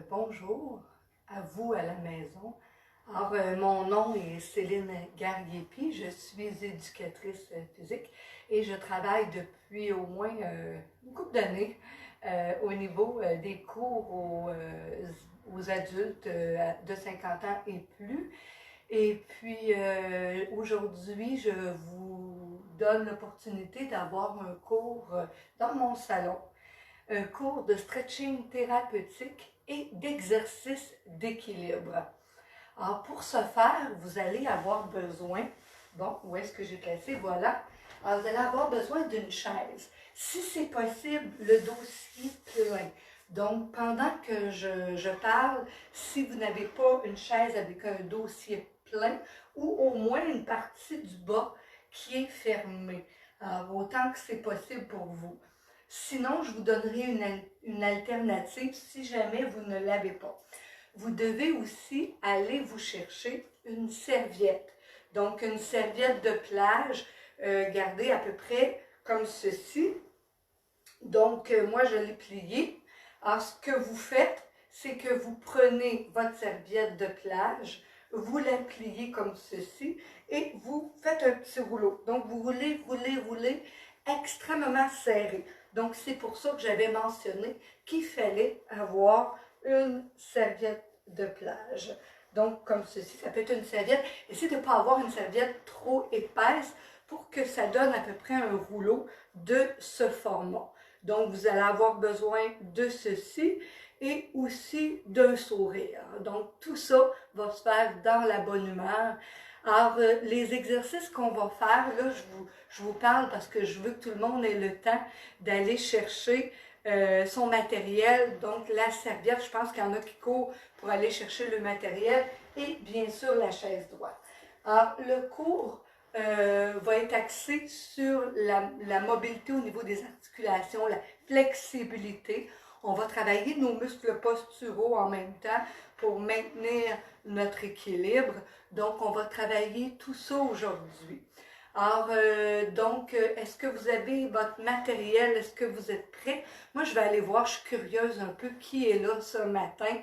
Bonjour à vous à la maison. Mon nom est Céline Gariepi, je suis éducatrice physique et je travaille depuis au moins une couple d'années au niveau des cours aux adultes de 50 ans et plus. Et puis aujourd'hui, je vous donne l'opportunité d'avoir un cours dans mon salon, un cours de stretching thérapeutique et d'exercice d'équilibre. Alors, pour ce faire, vous allez avoir besoin, bon, où est-ce que j'ai placé? Voilà. Alors, vous allez avoir besoin d'une chaise. Si c'est possible, le dossier plein. Donc, pendant que je parle, si vous n'avez pas une chaise avec un dossier plein ou au moins une partie du bas qui est fermée, alors, autant que c'est possible pour vous. Sinon, je vous donnerai une alternative si jamais vous ne l'avez pas. Vous devez aussi aller vous chercher une serviette. Donc, une serviette de plage, gardée à peu près comme ceci. Donc, moi, je l'ai pliée. Alors, ce que vous faites, c'est que vous prenez votre serviette de plage, vous la pliez comme ceci et vous faites un petit rouleau. Donc, vous roulez, roulez, roulez extrêmement serré. Donc, c'est pour ça que j'avais mentionné qu'il fallait avoir une serviette de plage. Donc, comme ceci, ça peut être une serviette. Essayez de ne pas avoir une serviette trop épaisse pour que ça donne à peu près un rouleau de ce format. Donc, vous allez avoir besoin de ceci et aussi d'un sourire. Donc, tout ça va se faire dans la bonne humeur. Alors, les exercices qu'on va faire, là, je vous parle parce que je veux que tout le monde ait le temps d'aller chercher son matériel. Donc, la serviette, je pense qu'il y en a qui courent pour aller chercher le matériel et bien sûr la chaise droite. Alors, le cours va être axé sur la mobilité au niveau des articulations, la flexibilité. On va travailler nos muscles posturaux en même temps pour maintenir notre équilibre. Donc, on va travailler tout ça aujourd'hui. Alors, est-ce que vous avez votre matériel? Est-ce que vous êtes prêts? Moi, je vais aller voir, je suis curieuse un peu qui est là ce matin.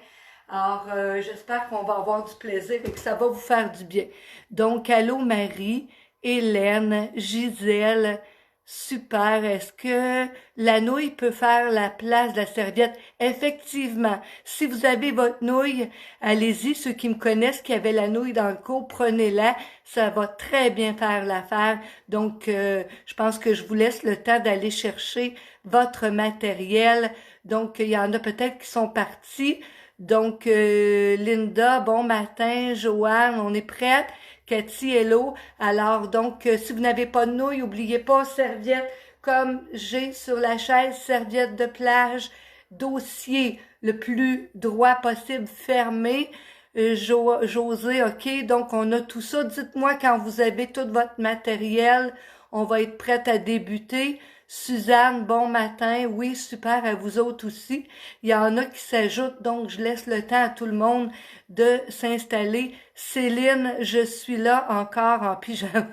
Alors, j'espère qu'on va avoir du plaisir et que ça va vous faire du bien. Donc, allô Marie, Hélène, Gisèle, super. Est-ce que la nouille peut faire la place de la serviette? Effectivement. Si vous avez votre nouille, allez-y. Ceux qui me connaissent, qui avaient la nouille dans le cours, prenez-la. Ça va très bien faire l'affaire. Donc, je pense que je vous laisse le temps d'aller chercher votre matériel. Donc, il y en a peut-être qui sont partis. Donc, Linda, bon matin. Joanne, on est prête? Cathy, hello. Alors, donc, si vous n'avez pas de nouilles, n'oubliez pas, serviette comme j'ai sur la chaise, serviette de plage, dossier le plus droit possible, fermé. José, OK, donc on a tout ça. Dites-moi quand vous avez tout votre matériel, on va être prête à débuter. Suzanne, bon matin. Oui, super, à vous autres aussi. Il y en a qui s'ajoutent, donc je laisse le temps à tout le monde de s'installer. Céline, je suis là encore en pyjama.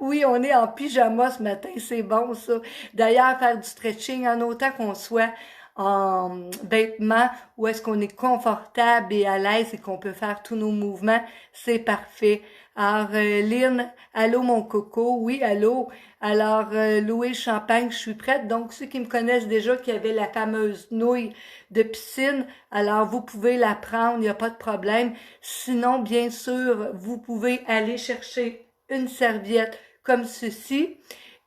Oui, on est en pyjama ce matin, c'est bon ça. D'ailleurs, faire du stretching en autant qu'on soit en vêtements où est-ce qu'on est confortable et à l'aise et qu'on peut faire tous nos mouvements, c'est parfait. Alors, Lynn, allô mon coco, oui, allô. Alors, Louis Champagne, je suis prête. Donc, ceux qui me connaissent déjà, qui avaient la fameuse nouille de piscine, alors vous pouvez la prendre, il n'y a pas de problème. Sinon, bien sûr, vous pouvez aller chercher une serviette comme ceci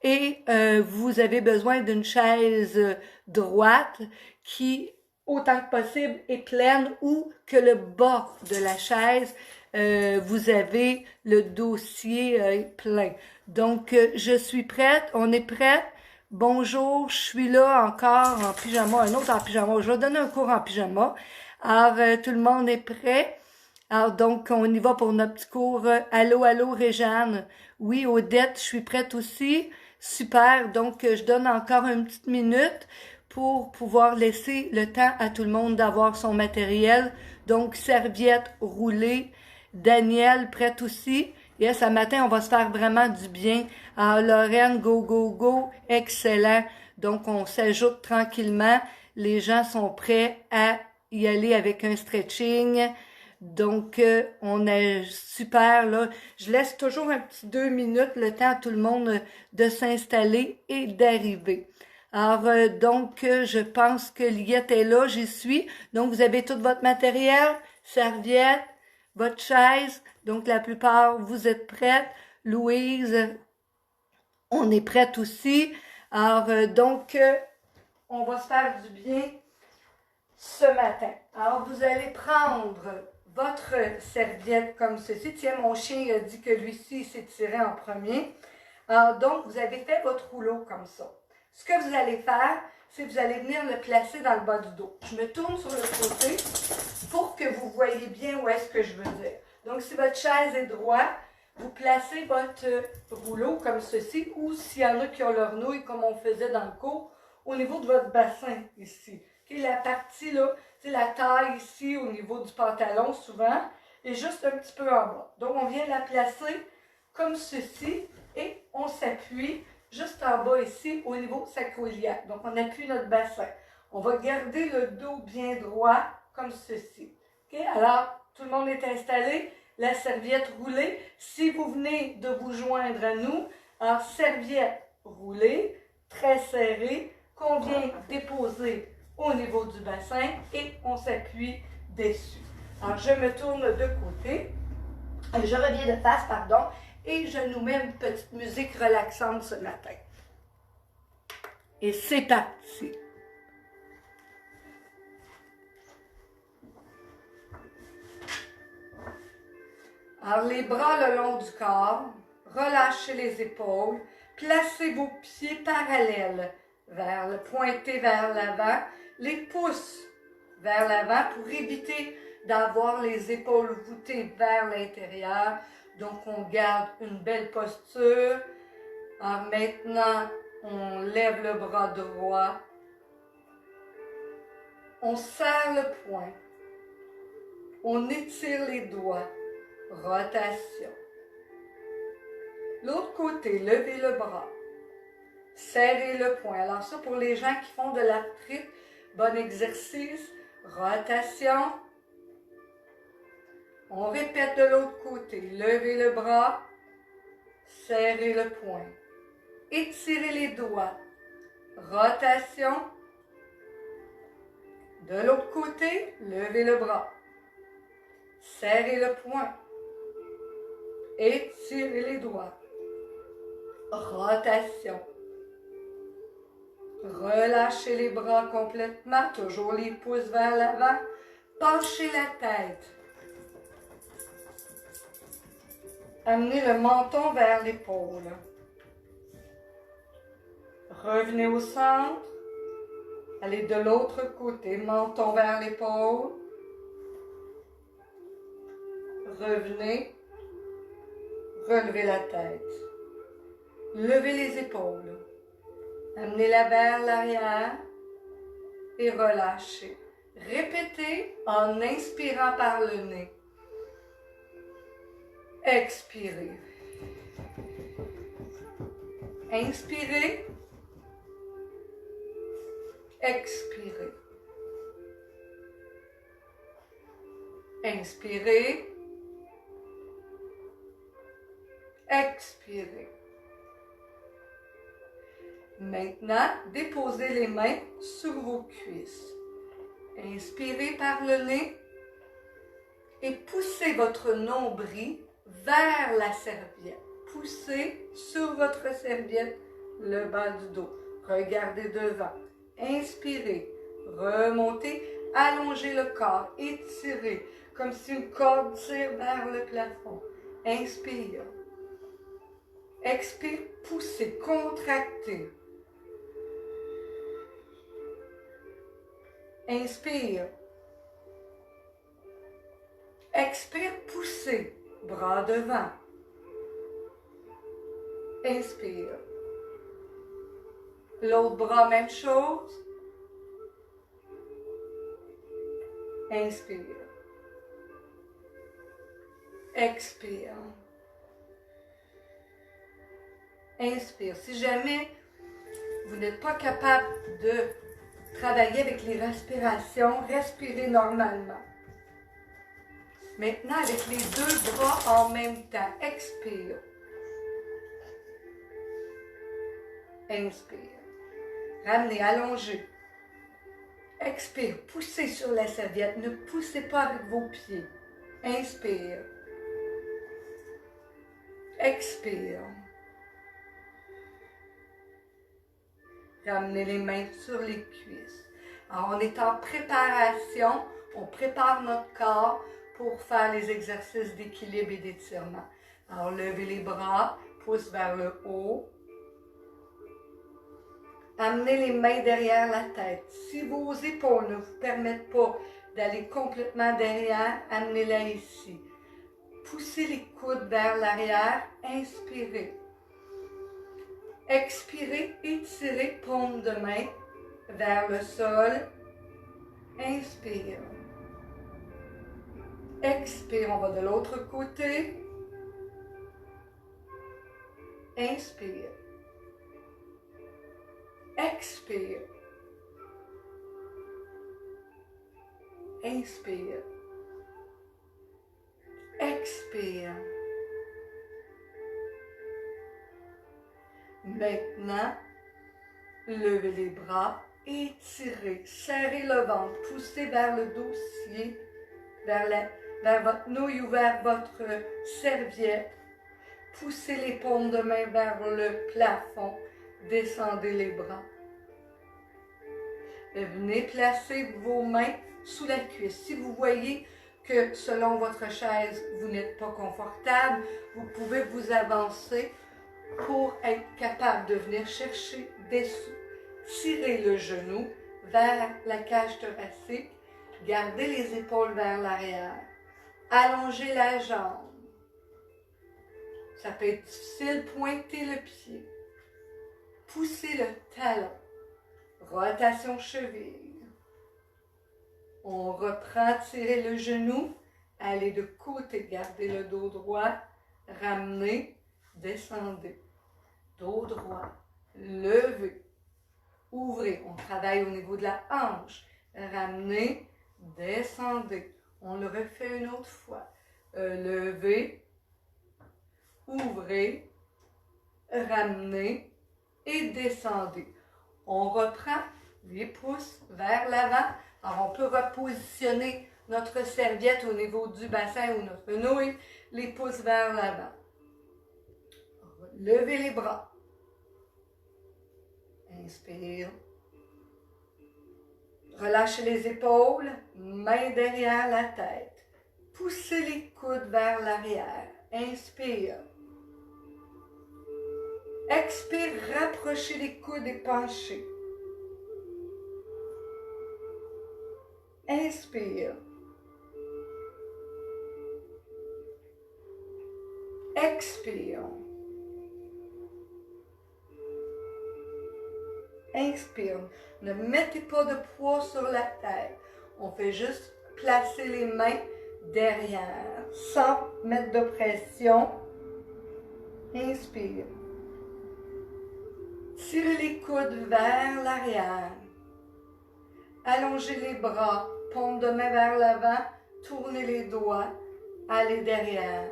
et vous avez besoin d'une chaise droite qui, autant que possible, est pleine ou que le bas de la chaise, vous avez le dossier plein. Donc, je suis prête, on est prête. Bonjour, je suis là encore en pyjama, un autre en pyjama. Je vais donner un cours en pyjama. Alors, tout le monde est prêt? Alors, donc, on y va pour notre petit cours. Allô, allô, Réjeanne. Oui, Odette, je suis prête aussi. Super. Donc, je donne encore une petite minute pour pouvoir laisser le temps à tout le monde d'avoir son matériel. Donc, serviette roulée. Daniel, prête aussi. Yes, ce matin, on va se faire vraiment du bien. Alors, Lorraine, go, go, go. Excellent. Donc, on s'ajoute tranquillement. les gens sont prêts à y aller avec un stretching. Donc, on est super là. Je laisse toujours un petit 2 minutes le temps à tout le monde de s'installer et d'arriver. Alors, je pense que Liette est là, j'y suis. Donc, vous avez tout votre matériel, serviette, votre chaise. Donc, la plupart, vous êtes prêtes. Louise, on est prête aussi. Alors, on va se faire du bien ce matin. Alors, vous allez prendre votre serviette comme ceci. Tiens, mon chien a dit que lui-ci s'est tiré en premier. Alors, donc, vous avez fait votre rouleau comme ça. Ce que vous allez faire, c'est que vous allez venir le placer dans le bas du dos. Je me tourne sur le côté pour que vous voyez bien où est-ce que je veux dire. Donc, si votre chaise est droite, vous placez votre rouleau comme ceci, ou s'il y en a qui ont leur nouille, comme on faisait dans le cours, au niveau de votre bassin ici. Okay, la partie là, c'est la taille ici au niveau du pantalon souvent, et juste un petit peu en bas. Donc, on vient la placer comme ceci, et on s'appuie juste en bas ici au niveau sacro-iliaque. Donc, on appuie notre bassin. On va garder le dos bien droit comme ceci. Okay? Alors, tout le monde est installé. La serviette roulée. Si vous venez de vous joindre à nous, alors serviette roulée, très serrée, qu'on vient déposer au niveau du bassin et on s'appuie dessus. Alors, je me tourne de côté. Je reviens de face, pardon, et je nous mets une petite musique relaxante ce matin. Et c'est parti! Alors, les bras le long du corps, relâchez les épaules, placez vos pieds parallèles pointés vers l'avant, les pouces vers l'avant pour éviter d'avoir les épaules voûtées vers l'intérieur. Donc, on garde une belle posture. Alors, maintenant, on lève le bras droit. On serre le poing. On étire les doigts. Rotation. L'autre côté, levez le bras. Serrez le poing. Alors ça, pour les gens qui font de l'arthrite, bon exercice. Rotation. On répète de l'autre côté. Levez le bras. Serrez le poing. Étirez les doigts. Rotation. De l'autre côté, levez le bras. Serrez le poing. Étirez les doigts. Rotation. Relâchez les bras complètement, toujours les pouces vers l'avant. Penchez la tête. Amenez le menton vers l'épaule. Revenez au centre. Allez de l'autre côté, menton vers l'épaule. Revenez. Relevez la tête. Levez les épaules. Amenez-la vers l'arrière et relâchez. Répétez en inspirant par le nez. Expirez. Inspirez. Expirez. Inspirez. Expirez. Maintenant, déposez les mains sur vos cuisses. Inspirez par le nez et poussez votre nombril vers la serviette. Poussez sur votre serviette le bas du dos. Regardez devant. Inspirez. Remontez. Allongez le corps. Étirez comme si une corde tire vers le plafond. Inspire. Expire. Poussez. Contractez. Inspire. Expire, poussez. Bras devant. Inspire. L'autre bras, même chose. Inspire. Expire. Inspire. Si jamais vous n'êtes pas capable de travailler avec les respirations, respirez normalement. Maintenant, avec les deux bras en même temps, expire. Inspire. Ramenez, allongez. Expire, poussez sur la serviette, ne poussez pas avec vos pieds. Inspire. Expire. Ramenez les mains sur les cuisses. Alors, on est en préparation, on prépare notre corps pour faire les exercices d'équilibre et d'étirement. Alors, levez les bras, pousse vers le haut. Amenez les mains derrière la tête. Si vos épaules ne vous permettent pas d'aller complètement derrière, amenez-la ici. Poussez les coudes vers l'arrière, inspirez. Expirez, étirez, paume de main vers le sol. Inspire. Expire, on va de l'autre côté. Inspire. Expire. Inspire. Expire. Maintenant, levez les bras, étirez, serrez le ventre, poussez vers le dossier, vers votre nouille ou vers votre serviette. Poussez les paumes de main vers le plafond, descendez les bras. Venez placer vos mains sous la cuisse. Si vous voyez que selon votre chaise, vous n'êtes pas confortable, vous pouvez vous avancer pour être capable de venir chercher dessous. Tirez le genou vers la cage thoracique. Gardez les épaules vers l'arrière. Allongez la jambe. Ça peut être difficile, pointez le pied. Poussez le talon. Rotation cheville. On reprend, tirez le genou. Allez de côté, gardez le dos droit. Ramenez, descendez. Dos droit. Levez. Ouvrez. On travaille au niveau de la hanche. Ramenez, descendez. On le refait une autre fois. Levez. Ouvrez. Ramenez. Et descendez. On reprend les pouces vers l'avant. Alors, on peut repositionner notre serviette au niveau du bassin ou notre nouille, les pouces vers l'avant. Levez les bras. Inspire. Relâchez les épaules, mains derrière la tête. Poussez les coudes vers l'arrière. Inspire. Expire, rapprochez les coudes et penchez. Inspire. Expire. Inspire. Ne mettez pas de poids sur la tête. On fait juste placer les mains derrière, sans mettre de pression. Inspire. Tirez les coudes vers l'arrière. Allongez les bras, paume de main vers l'avant, tournez les doigts, allez derrière.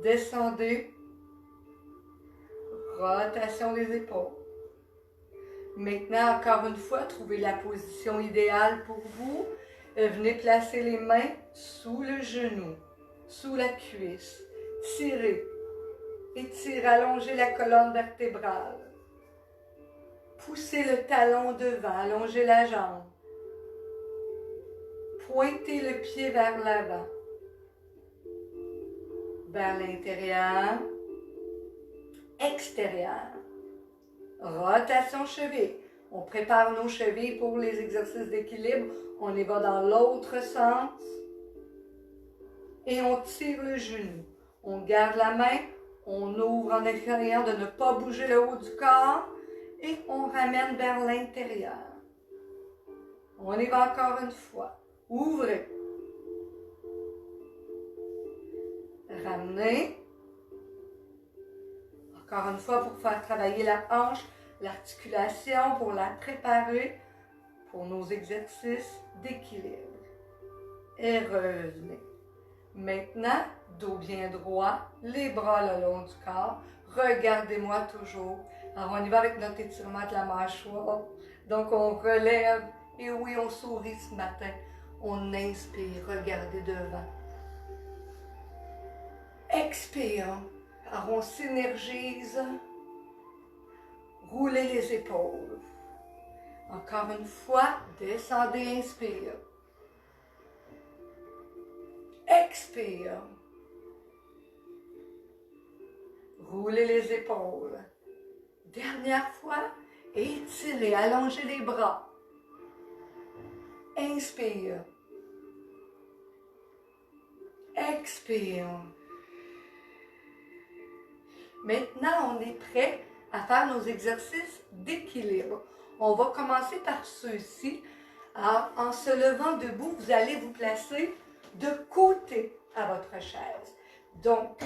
Descendez. Rotation des épaules. Maintenant, encore une fois, trouvez la position idéale pour vous. Venez placer les mains sous le genou, sous la cuisse. Tirez. Étirez, allongez la colonne vertébrale. Poussez le talon devant, allongez la jambe. Pointez le pied vers l'avant. Vers l'intérieur. Extérieur. Rotation cheville. On prépare nos chevilles pour les exercices d'équilibre. On y va dans l'autre sens. Et on tire le genou. On garde la main. On ouvre en essayant de ne pas bouger le haut du corps. Et on ramène vers l'intérieur. On y va encore une fois. Ouvrez. Ramenez. Encore une fois pour faire travailler la hanche, l'articulation, pour la préparer. pour nos exercices d'équilibre. Et revenez. Maintenant, dos bien droit, les bras le long du corps. Regardez-moi toujours. Alors, on y va avec notre étirement de la mâchoire. Donc, on relève. Et oui, on sourit ce matin. On inspire, regardez devant. Expire. Alors, on s'énergise. Roulez les épaules. Encore une fois, descendez, inspire. Expire. Roulez les épaules. Dernière fois, étirez, allongez les bras. Inspire. Expire. Maintenant, on est prêt à faire nos exercices d'équilibre. On va commencer par ceux-ci. Alors, en se levant debout, vous allez vous placer de côté à votre chaise. Donc,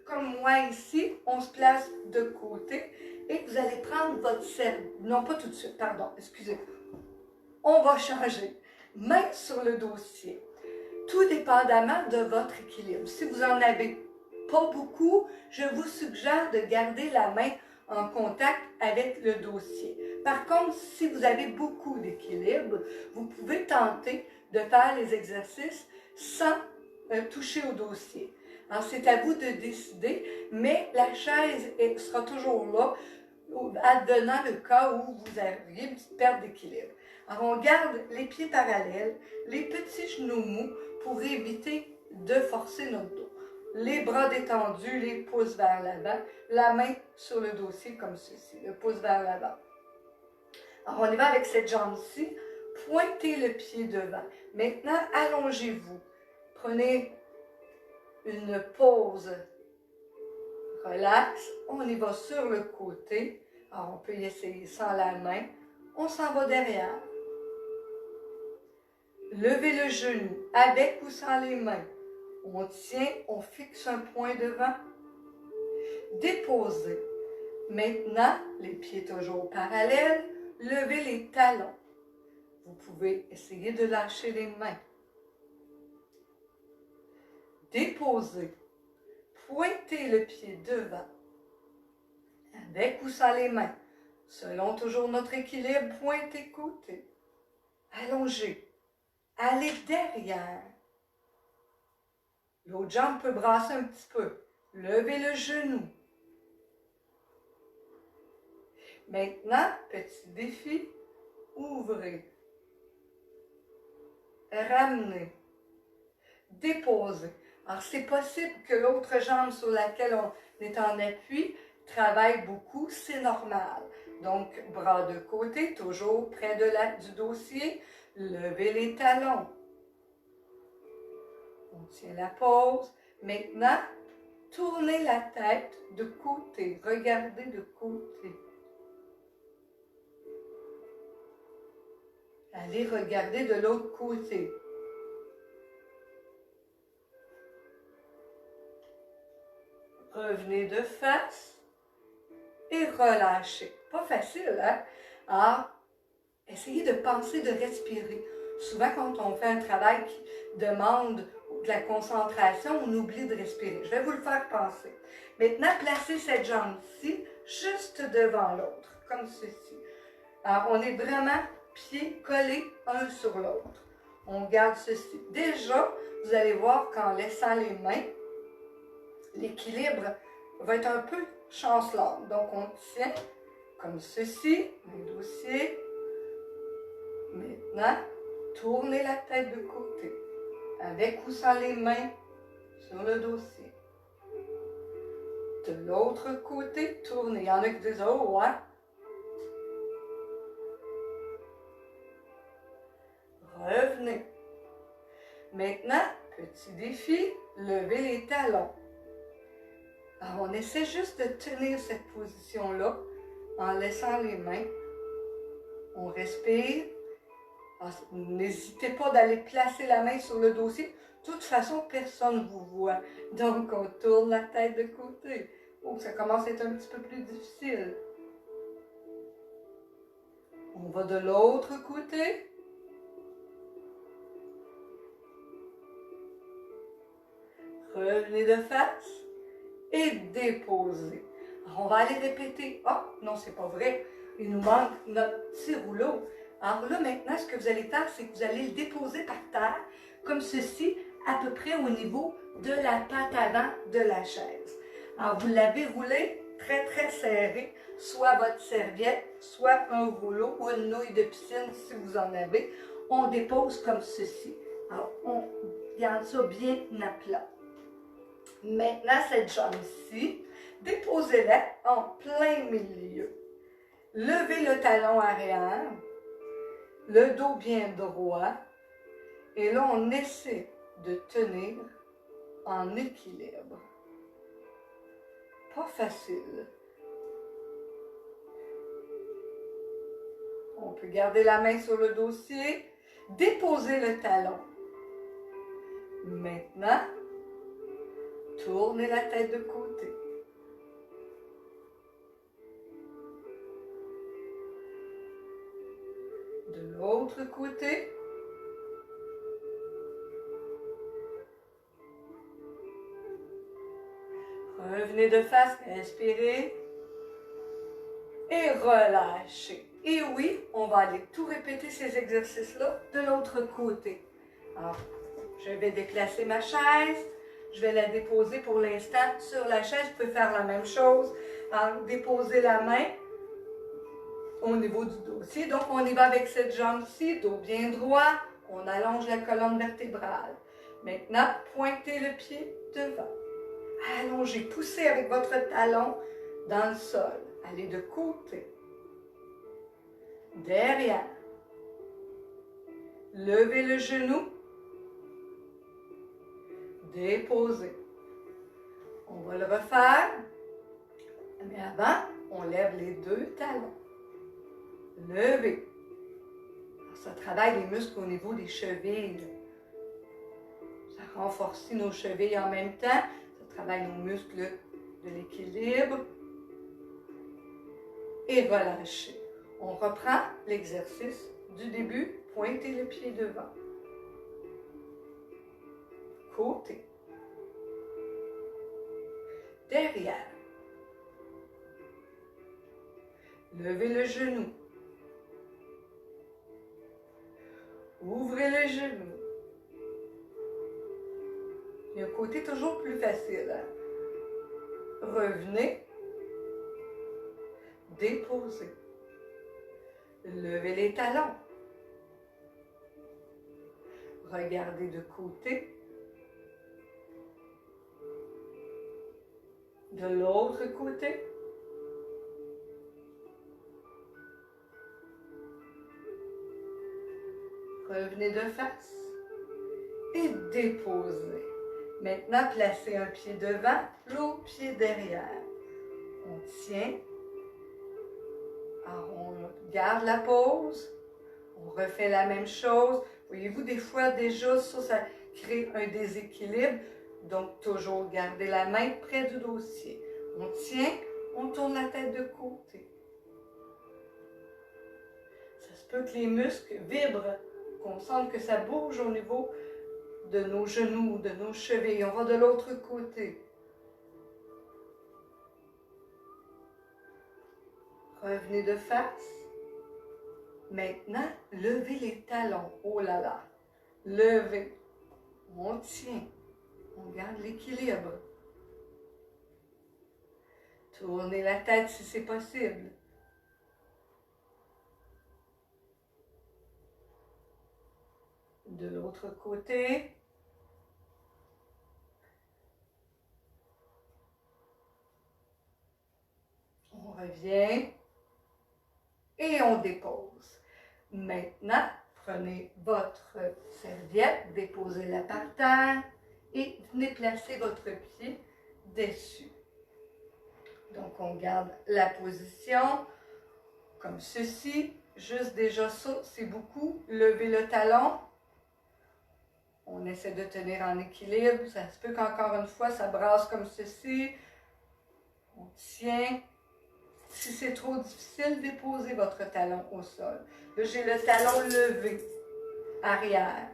comme moi ici, on se place de côté et vous allez prendre votre cerveau. Non, pas tout de suite, pardon, excusez. On va changer. Main sur le dossier. Tout dépendamment de votre équilibre. Si vous n'en avez pas beaucoup, je vous suggère de garder la main en contact avec le dossier. Par contre, si vous avez beaucoup d'équilibre, vous pouvez tenter de faire les exercices sans toucher au dossier. Alors, c'est à vous de décider, mais la chaise sera toujours là, advenant le cas où vous auriez une petite perte d'équilibre. Alors, on garde les pieds parallèles, les petits genoux mous pour éviter de forcer notre dos. Les bras détendus, les pouces vers l'avant, la main sur le dossier comme ceci, le pouce vers l'avant. Alors, on y va avec cette jambe-ci. Pointez le pied devant. Maintenant, allongez-vous. Prenez une pause. Relax. On y va sur le côté. Alors, on peut y essayer sans la main. On s'en va derrière. Levez le genou avec ou sans les mains. On tient, on fixe un point devant. Déposez. Maintenant, les pieds toujours parallèles. Levez les talons. Vous pouvez essayer de lâcher les mains. Déposez. Pointez le pied devant. Avec ou sans les mains. Selon toujours notre équilibre, pointez côté. Allongez. Allez derrière. L'autre jambe peut brasser un petit peu. Levez le genou. Maintenant, petit défi, ouvrez. Ramenez. Déposez. Alors, c'est possible que l'autre jambe sur laquelle on est en appui travaille beaucoup, c'est normal. Donc, bras de côté, toujours près du dossier. Levez les talons. On tient la pause. Maintenant, tournez la tête de côté. Regardez de côté. Allez regarder de l'autre côté. Revenez de face et relâchez. Pas facile, hein? Alors, essayez de penser, de respirer. Souvent, quand on fait un travail qui demande de la concentration, on oublie de respirer. Je vais vous le faire penser. Maintenant, placez cette jambe-ci juste devant l'autre, comme ceci. Alors, on est vraiment pieds collés un sur l'autre. On garde ceci. Déjà, vous allez voir qu'en laissant les mains, l'équilibre va être un peu chancelant. Donc, on tient comme ceci, le dossier. Maintenant, tournez la tête de côté, avec ou sans les mains sur le dossier. De l'autre côté, tournez. Il y en a qui disent « Oh, ouais! » Revenez. Maintenant, petit défi, levez les talons. Alors, on essaie juste de tenir cette position-là en laissant les mains. On respire. N'hésitez pas d'aller placer la main sur le dossier. De toute façon, personne ne vous voit. Donc, on tourne la tête de côté. Oh, ça commence à être un petit peu plus difficile. On va de l'autre côté. Revenez de face et déposez. Alors, on va aller répéter. Oh, non, c'est pas vrai. Il nous manque notre petit rouleau. Alors là, maintenant, ce que vous allez faire, c'est que vous allez le déposer par terre, comme ceci, à peu près au niveau de la patte avant de la chaise. Alors, vous l'avez roulé très, très serré, soit votre serviette, soit un rouleau ou une nouille de piscine, si vous en avez. On dépose comme ceci. Alors, on garde ça bien à plat. Maintenant, cette jambe-ci, déposez-la en plein milieu. Levez le talon arrière, le dos bien droit, et là, on essaie de tenir en équilibre. Pas facile. On peut garder la main sur le dossier, déposer le talon. Maintenant, tournez la tête de côté. De l'autre côté. Revenez de face, inspirez. Et relâchez. Et oui, on va aller tout répéter ces exercices-là de l'autre côté. Alors, je vais déplacer ma chaise. Je vais la déposer pour l'instant sur la chaise. Vous pouvez faire la même chose. Alors, déposer la main au niveau du dossier. Donc, on y va avec cette jambe-ci, dos bien droit. On allonge la colonne vertébrale. Maintenant, pointez le pied devant. Allongez, poussez avec votre talon dans le sol. Allez de côté. Derrière. Levez le genou. Déposez. On va le refaire. Mais avant, on lève les deux talons. Levez. Ça travaille les muscles au niveau des chevilles. Ça renforce nos chevilles en même temps. Ça travaille nos muscles de l'équilibre. Et relâchez. On reprend l'exercice du début. Pointez le pied devant. Côté. Derrière. Levez le genou. Ouvrez le genou. Il y a un côté toujours plus facile. Hein? Revenez. Déposez. Levez les talons. Regardez de côté. De l'autre côté. Revenez de face. Et déposez. Maintenant, placez un pied devant, l'autre pied derrière. On tient. Alors, on garde la pause. On refait la même chose. Voyez-vous, des fois, déjà, ça crée un déséquilibre. Donc, toujours garder la main près du dossier. On tient, on tourne la tête de côté. Ça se peut que les muscles vibrent, qu'on sente que ça bouge au niveau de nos genoux, de nos chevilles. On va de l'autre côté. Revenez de face. Maintenant, levez les talons. Oh là là. Levez. On tient. On garde l'équilibre. Tournez la tête si c'est possible. De l'autre côté. On revient. Et on dépose. Maintenant, prenez votre serviette, déposez-la par terre et venez placer votre pied dessus. Donc, on garde la position comme ceci. Juste déjà ça, c'est beaucoup. Levez le talon. On essaie de tenir en équilibre. Ça se peut qu'encore une fois, ça brasse comme ceci. On tient. Si c'est trop difficile, déposez votre talon au sol. Là, j'ai le talon levé, arrière.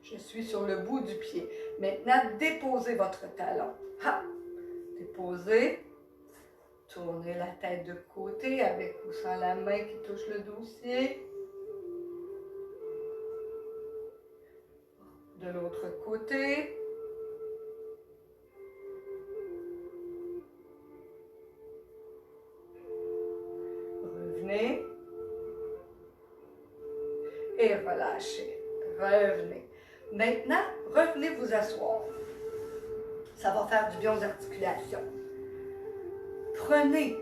Je suis sur le bout du pied. Maintenant, déposez votre talon. Ha! Déposez. Tournez la tête de côté avec ou sans la main qui touche le dossier. De l'autre côté. Revenez. Et relâchez. Revenez. Maintenant, revenez vous asseoir. Ça va faire du bien aux articulations. Prenez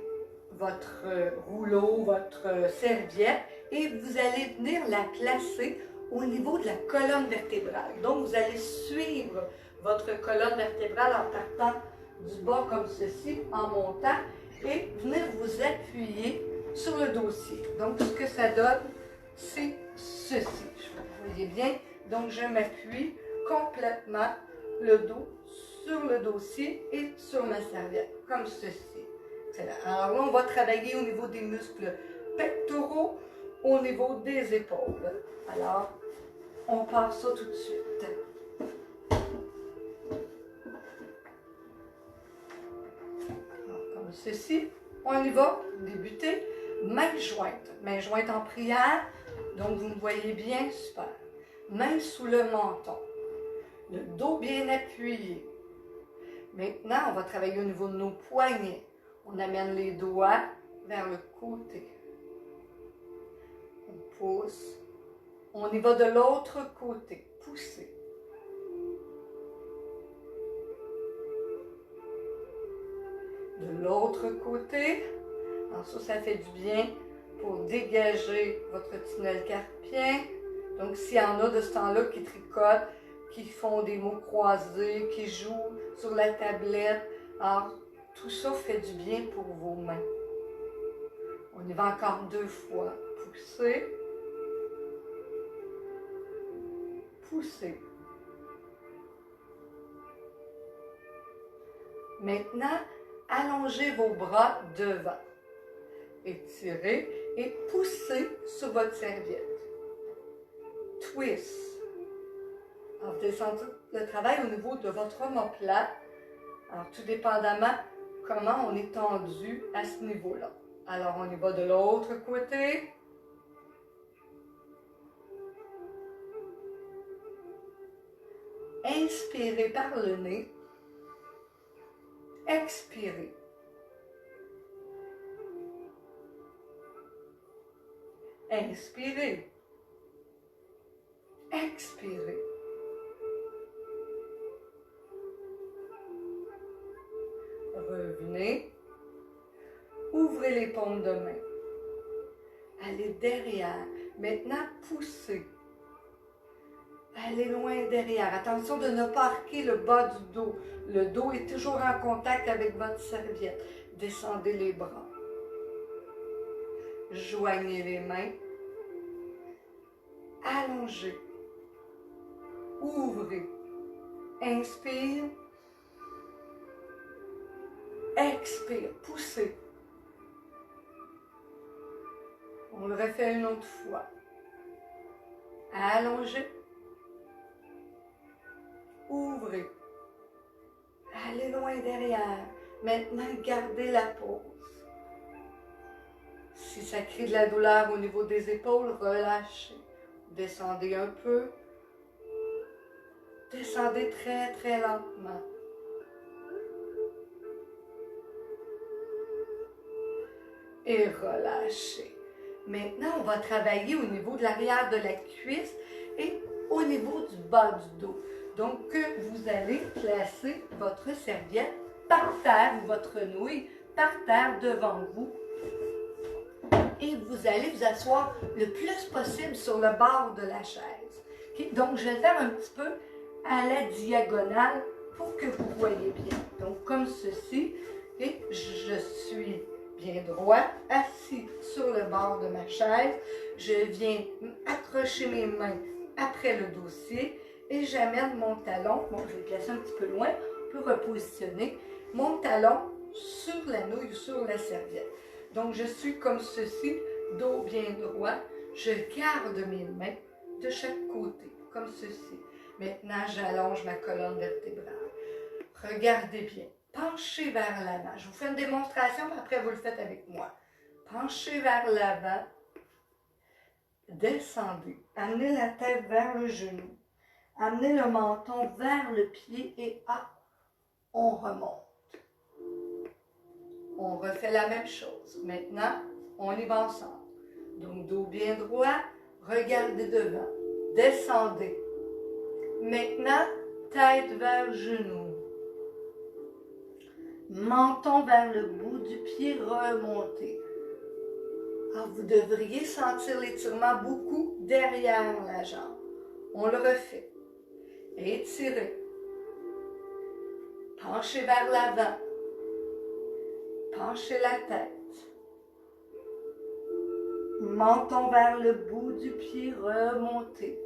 votre rouleau, votre serviette et vous allez venir la placer au niveau de la colonne vertébrale. Donc, vous allez suivre votre colonne vertébrale en partant du bas comme ceci, en montant, et venir vous appuyer sur le dossier. Donc, ce que ça donne, c'est ceci. Vous voyez bien? Donc, je m'appuie complètement le dos sur le dossier et sur ma serviette, comme ceci. Alors là, on va travailler au niveau des muscles pectoraux, au niveau des épaules. Alors, on part ça tout de suite. Alors, comme ceci, on y va, débuter. Main jointe en prière, donc vous me voyez bien, super. Main sous le menton, le dos bien appuyé. Maintenant, on va travailler au niveau de nos poignets. On amène les doigts vers le côté. On pousse. On y va de l'autre côté. Poussez. De l'autre côté. Alors ça fait du bien pour dégager votre tunnel carpien. Donc, s'il y en a de ce temps-là qui tricotent, qui font des mots croisés, qui jouent sur la tablette, alors tout ça fait du bien pour vos mains. On y va encore 2 fois. Poussez. Poussez. Maintenant, allongez vos bras devant. Étirez et poussez sur votre serviette. Twist. Alors, descendez le travail au niveau de votre omoplate. Alors, tout dépendamment comment on est tendu à ce niveau-là. Alors, on y va de l'autre côté. Inspirez par le nez. Expirez. Inspirez. Expirez. Revenez. Ouvrez les paumes de main. Allez derrière. Maintenant, poussez. Allez loin derrière. Attention de ne pas arquer le bas du dos. Le dos est toujours en contact avec votre serviette. Descendez les bras. Joignez les mains. Allongez. Ouvrez. Inspire. Expire. Poussez. On le refait une autre fois. Allongez. Ouvrez. Allez loin derrière. Maintenant, gardez la pause. Si ça crée de la douleur au niveau des épaules, relâchez. Descendez un peu. Descendez très, très lentement. Et relâchez. Maintenant, on va travailler au niveau de l'arrière de la cuisse et au niveau du bas du dos. Donc, vous allez placer votre serviette par terre ou votre nouille par terre devant vous. Et vous allez vous asseoir le plus possible sur le bord de la chaise. Okay? Donc, je vais faire un petit peu à la diagonale pour que vous voyez bien. Donc, comme ceci. Et je suis bien droit, assis sur le bord de ma chaise. Je viens accrocher mes mains après le dossier et j'amène mon talon. Bon, je vais le placer un petit peu loin peux repositionner mon talon sur la nouille ou sur la serviette. Donc, je suis comme ceci, dos bien droit. Je garde mes mains de chaque côté, comme ceci. Maintenant, j'allonge ma colonne vertébrale. Regardez bien. Penchez vers l'avant. Je vous fais une démonstration, mais après, vous le faites avec moi. Penchez vers l'avant. Descendez. Amenez la tête vers le genou. Amenez le menton vers le pied et on remonte. On refait la même chose. Maintenant, on y va ensemble. Donc, dos bien droit, regardez devant. Descendez. Maintenant, tête vers genou. Menton vers le bout du pied, remontez. Alors, vous devriez sentir l'étirement beaucoup derrière la jambe. On le refait. Étirez. Penchez vers l'avant. Penchez la tête. Menton vers le bout du pied, remontez.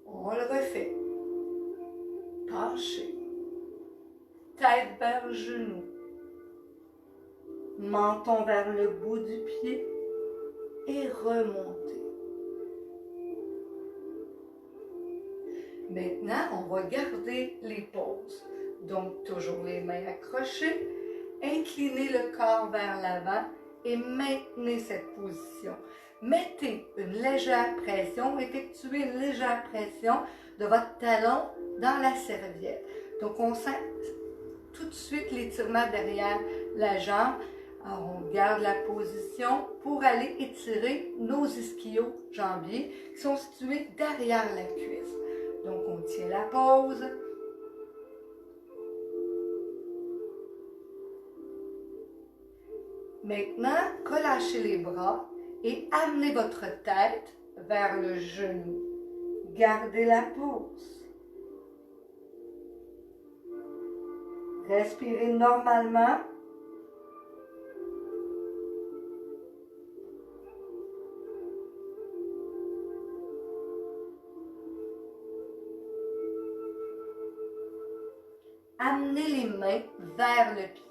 On le refait. Penchez. Tête vers genou. Menton vers le bout du pied et remontez. Maintenant, on va garder les pauses. Donc, toujours les mains accrochées. Inclinez le corps vers l'avant et maintenez cette position. Mettez une légère pression, effectuez une légère pression de votre talon dans la serviette. Donc, on sent tout de suite l'étirement derrière la jambe. Alors, on garde la position pour aller étirer nos ischio-jambiers qui sont situés derrière la cuisse. Donc, on tient la pause. Maintenant, relâchez les bras et amenez votre tête vers le genou. Gardez la pause. Respirez normalement. Amenez les mains vers le pied.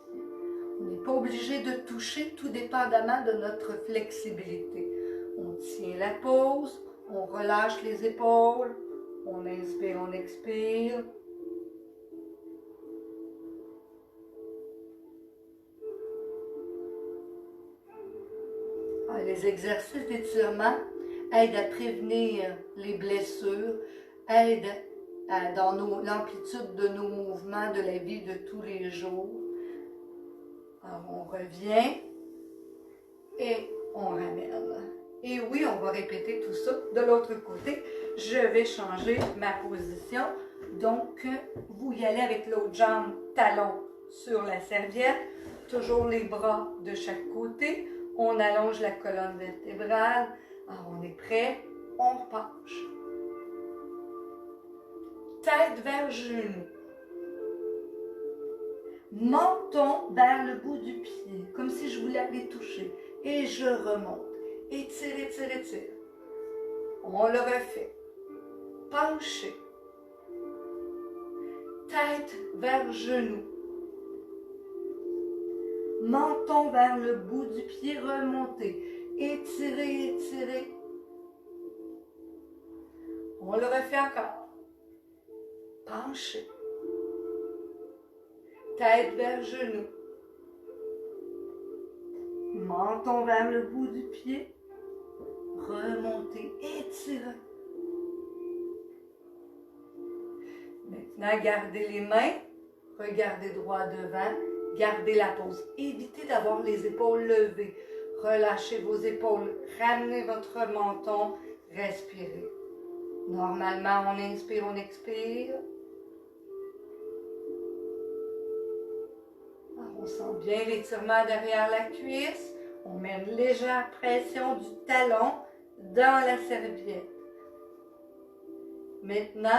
On n'est pas obligé de toucher, tout dépendamment de notre flexibilité. On tient la pause, on relâche les épaules, on inspire, on expire. Les exercices d'étirement aident à prévenir les blessures, aident dans l'amplitude de nos mouvements de la vie de tous les jours. Alors, on revient et on ramène. Et oui, on va répéter tout ça de l'autre côté. Je vais changer ma position. Donc, vous y allez avec l'autre jambe, talon sur la serviette. Toujours les bras de chaque côté. On allonge la colonne vertébrale. Alors, on est prêt. On penche. Tête vers genou. Menton vers le bout du pied, comme si je voulais aller toucher. Et je remonte. Étire, étire, étire. On le refait. Penchez. Tête vers genou. Menton vers le bout du pied, remontez. Étirez, étirez. On le refait encore. Penchez. Tête vers genou. Menton vers le bout du pied. Remontez, étirez. Maintenant, gardez les mains. Regardez droit devant. Gardez la pose. Évitez d'avoir les épaules levées. Relâchez vos épaules. Ramenez votre menton. Respirez. Normalement, on inspire, on expire. On sent bien l'étirement derrière la cuisse. On met une légère pression du talon dans la serviette. Maintenant,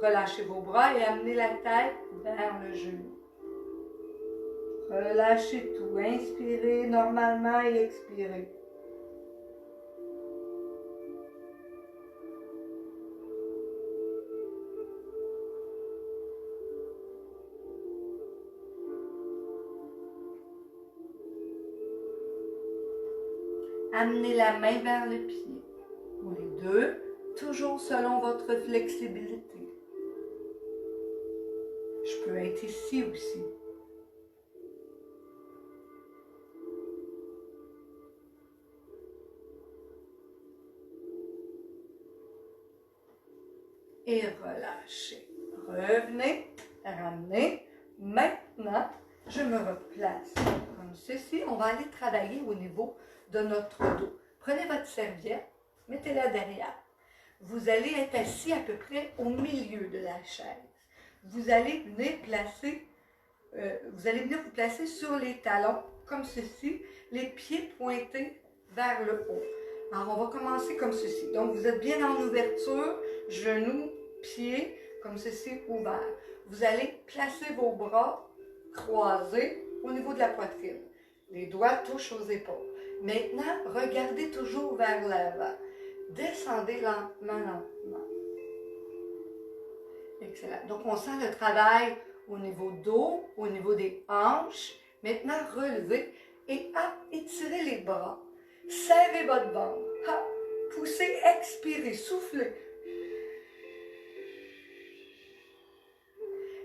relâchez vos bras et amenez la tête vers le genou. Relâchez tout. Inspirez normalement et expirez. Amenez la main vers le pied. Ou les deux, toujours selon votre flexibilité. Je peux être ici aussi. Et relâchez. Revenez, ramenez. Maintenant, je me replace comme ceci. On va aller travailler au niveau de notre dos. Prenez votre serviette, mettez-la derrière. Vous allez être assis à peu près au milieu de la chaise. Vous allez venir vous placer sur les talons, comme ceci, les pieds pointés vers le haut. Alors, on va commencer comme ceci. Donc, vous êtes bien en ouverture, genoux, pieds, comme ceci, ouverts. Vous allez placer vos bras croisés au niveau de la poitrine. Les doigts touchent aux épaules. Maintenant, regardez toujours vers l'avant. Descendez lentement, lentement. Excellent. Donc, on sent le travail au niveau dos, au niveau des hanches. Maintenant, relevez et étirez les bras. Serrez votre ventre. Poussez, expirez, soufflez.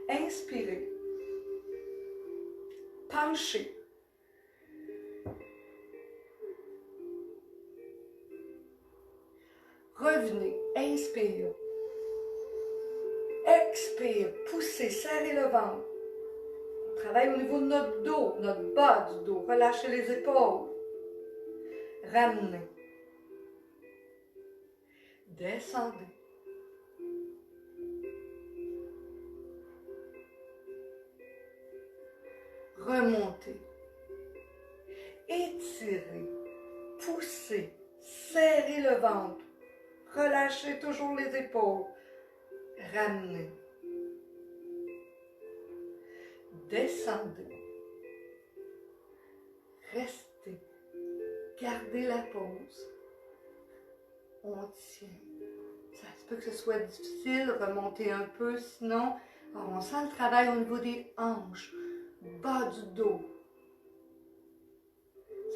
Inspirez. Penchez. Revenez. Inspire. Expire. Poussez. Serrez le ventre. On travaille au niveau de notre dos, notre bas du dos. Relâchez les épaules. Ramenez. Descendez. Remontez. Étirez. Poussez. Serrez le ventre. Relâchez toujours les épaules. Ramenez. Descendez. Restez. Gardez la pause. On tient. Ça se peut que ce soit difficile, remonter un peu, sinon, alors on sent le travail au niveau des hanches, bas du dos.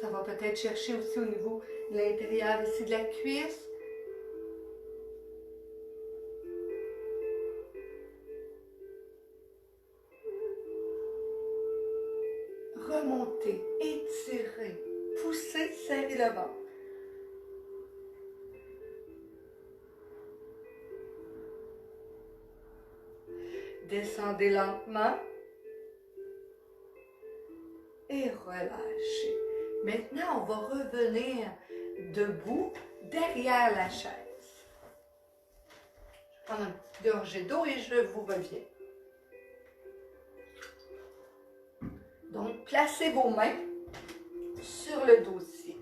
Ça va peut-être chercher aussi au niveau de l'intérieur ici de la cuisse. Remontez, étirez, poussez, serrez le ventre. Descendez lentement et relâchez. Maintenant, on va revenir debout derrière la chaise. Je vais prendre une petite gorgée d'eau et je vous reviens. Donc, placez vos mains sur le dossier.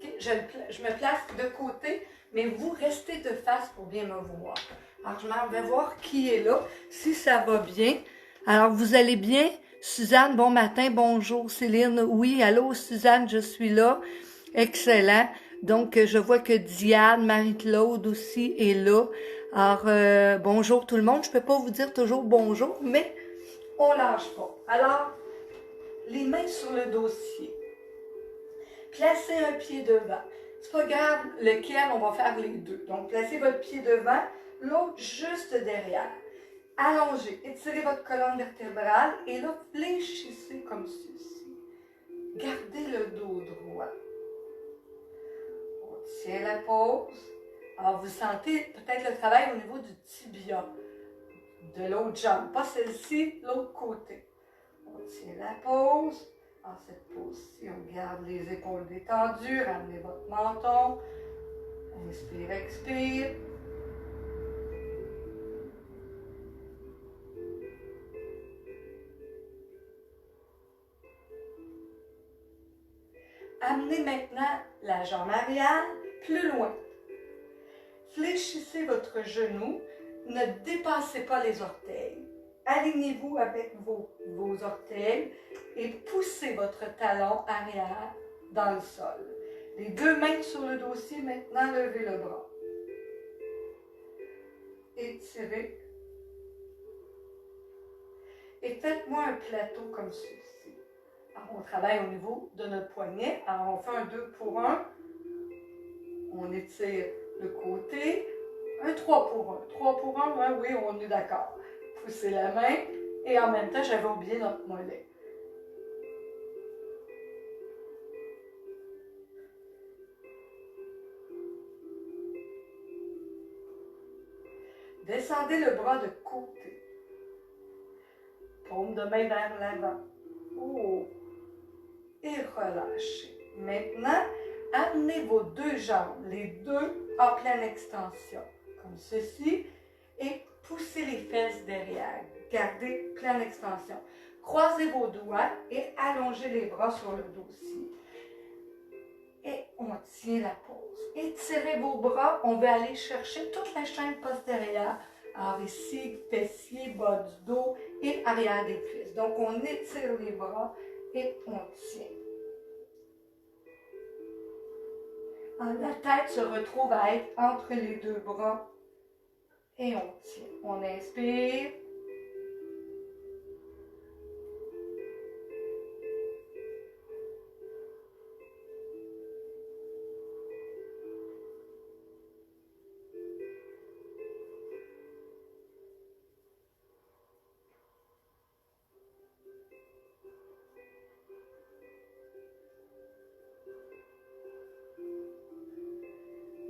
Okay? Je me place de côté, mais vous restez de face pour bien me voir. Alors, je m'en vais voir qui est là, si ça va bien. Alors, vous allez bien? Suzanne, bon matin, bonjour. Céline, oui, allô, Suzanne, je suis là. Excellent. Donc, je vois que Diane, Marie-Claude aussi est là. Alors, bonjour tout le monde. Je peux pas vous dire toujours bonjour, mais on lâche pas. Alors, les mains sur le dossier. Placez un pied devant. C'est pas grave lequel, on va faire les deux. Donc, placez votre pied devant, l'autre juste derrière. Allongez, étirez votre colonne vertébrale et là, fléchissez comme ceci. Gardez le dos droit. On tient la pause. Alors, vous sentez peut-être le travail au niveau du tibia de l'autre jambe, pas celle-ci, l'autre côté. On tient la pause. En cette pause-ci, on garde les épaules détendues, ramenez votre menton. Inspire, expire. Amenez maintenant la jambe arrière plus loin. Fléchissez votre genou, ne dépassez pas les orteils. Alignez-vous avec vos orteils et poussez votre talon arrière dans le sol. Les deux mains sur le dossier, maintenant levez le bras. Étirez. Et faites-moi un plateau comme ceci. Alors, on travaille au niveau de notre poignet. Alors, on fait un 2 pour 1. On étire le côté. Un 3 pour 1. 3 pour 1, hein, oui, on est d'accord. Poussez la main. Et en même temps, j'avais oublié notre mollet. Descendez le bras de côté. Paume de main vers l'avant. Oh. Et relâchez. Maintenant, amenez vos deux jambes, les deux en pleine extension, comme ceci, et poussez les fesses derrière. Gardez pleine extension. Croisez vos doigts et allongez les bras sur le dossier. Et on tient la pause. Étirez vos bras. On va aller chercher toute la chaîne postérieure. Alors ici, fessiers, bas du dos et arrière des cuisses. Donc on étire les bras et on tient. La tête se retrouve à être entre les deux bras et on tient. On inspire.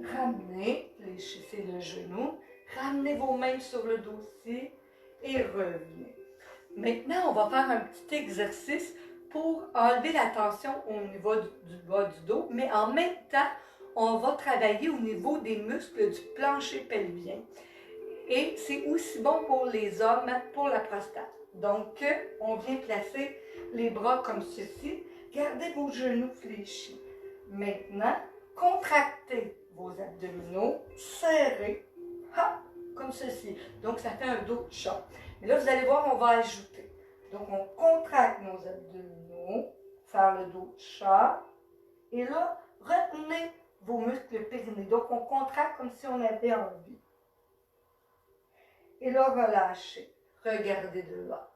Ramenez, fléchissez le genou, ramenez vos mains sur le dossier et revenez. Maintenant, on va faire un petit exercice pour enlever la tension au niveau du bas du dos, mais en même temps, on va travailler au niveau des muscles du plancher pelvien. Et c'est aussi bon pour les hommes, pour la prostate. Donc, on vient placer les bras comme ceci. Gardez vos genoux fléchis. Maintenant, contractez vos abdominaux, serrez, hop, comme ceci. Donc, ça fait un dos de chat. Et là, vous allez voir, on va ajouter. Donc, on contracte nos abdominaux, faire le dos de chat. Et là, retenez vos muscles périnéés. Donc, on contracte comme si on avait envie. Et là, relâchez. Regardez devant.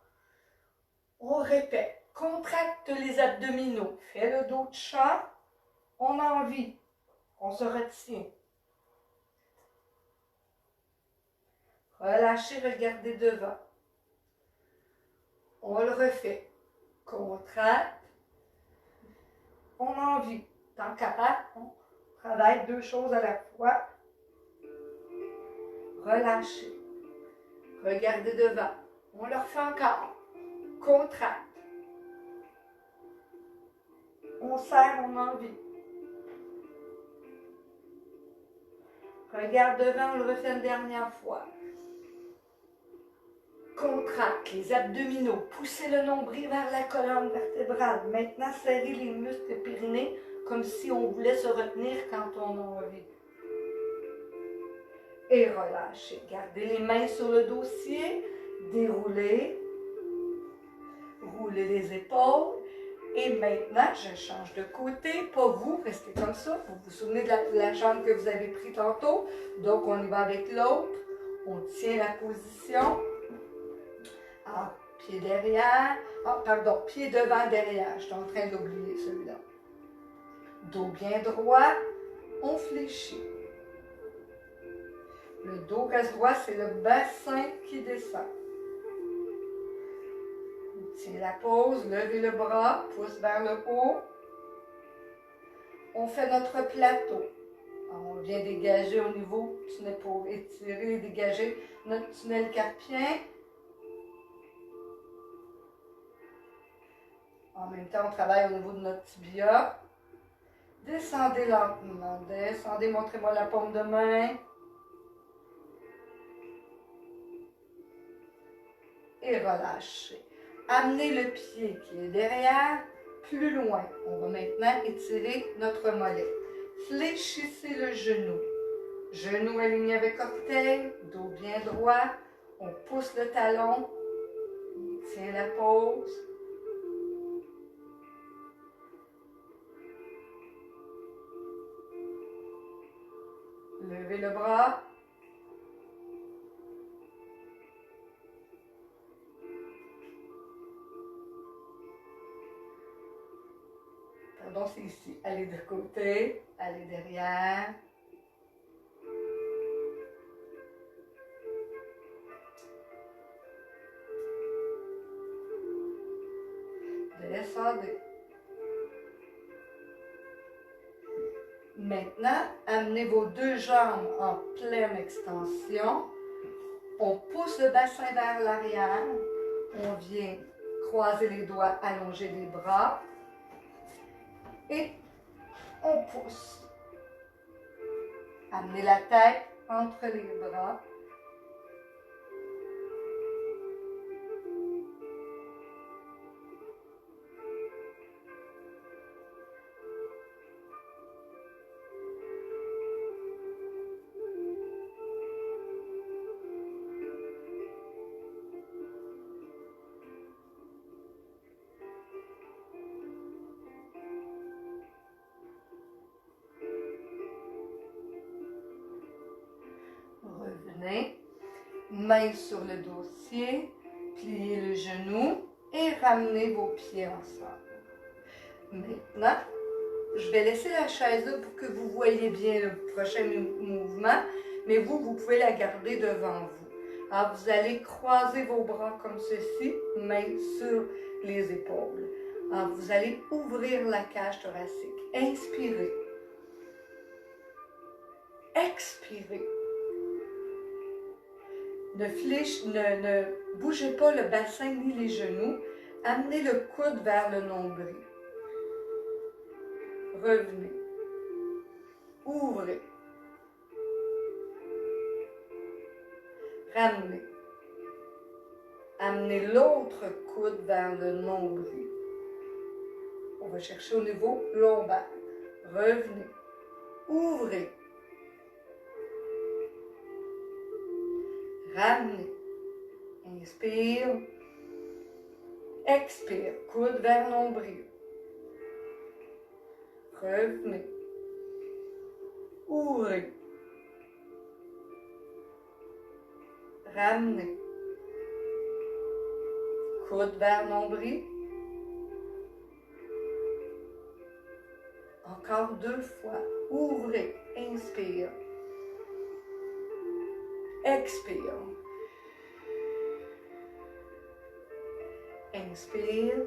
On répète. Contracte les abdominaux. Fais le dos de chat. On a envie. On se retient. Relâchez, regardez devant. On le refait. Contracte. On a envie. Tant capable, on travaille deux choses à la fois. Relâchez. Regardez devant. On le refait encore. Contracte. On serre, on a envie. Regarde devant, on le refait une dernière fois. Contracte les abdominaux. Poussez le nombril vers la colonne vertébrale. Maintenant, serrez les muscles périnéés comme si on voulait se retenir quand on a envie. Et relâchez. Gardez les mains sur le dossier. Déroulez. Roulez les épaules. Et maintenant, je change de côté. Pas vous, restez comme ça. Vous vous souvenez de la jambe que vous avez prise tantôt. Donc, on y va avec l'autre. On tient la position. Alors, pied derrière. Pardon, pied devant, derrière. Je suis en train d'oublier celui-là. Dos bien droit. On fléchit. Le dos reste droit, c'est le bassin qui descend. Tiens la pause, levez le bras, pouce vers le haut. On fait notre plateau. Alors, on vient dégager au niveau du tunnel pour étirer et dégager notre tunnel carpien. En même temps, on travaille au niveau de notre tibia. Descendez lentement, descendez, montrez-moi la paume de main. Et relâchez. Amenez le pied qui est derrière plus loin. On va maintenant étirer notre mollet. Fléchissez le genou. Genou aligné avec orteil, dos bien droit. On pousse le talon. On tient la pause. Levez le bras. Pardon, c'est ici. Allez de côté, allez derrière. Descendez. Maintenant, amenez vos deux jambes en pleine extension. On pousse le bassin vers l'arrière. On vient croiser les doigts, allonger les bras. Et on pousse. Amenez la tête entre les bras. Revenez, main sur le dossier, pliez le genou et ramenez vos pieds ensemble. Maintenant, je vais laisser la chaise là pour que vous voyez bien le prochain mouvement, mais vous pouvez la garder devant vous. Alors, vous allez croiser vos bras comme ceci, main sur les épaules. Alors, vous allez ouvrir la cage thoracique. Inspirez. Expirez. Ne bougez pas le bassin ni les genoux. Amenez le coude vers le nombril. Revenez. Ouvrez. Ramenez. Amenez l'autre coude vers le nombril. On va chercher au niveau lombaire. Revenez. Ouvrez. Ramenez. Inspire. Expire. Coude vers nombril. Revenez. Ouvrez. Ramenez. Coude vers nombril. Encore 2 fois. Ouvrez. Inspire. Expire. Inspire.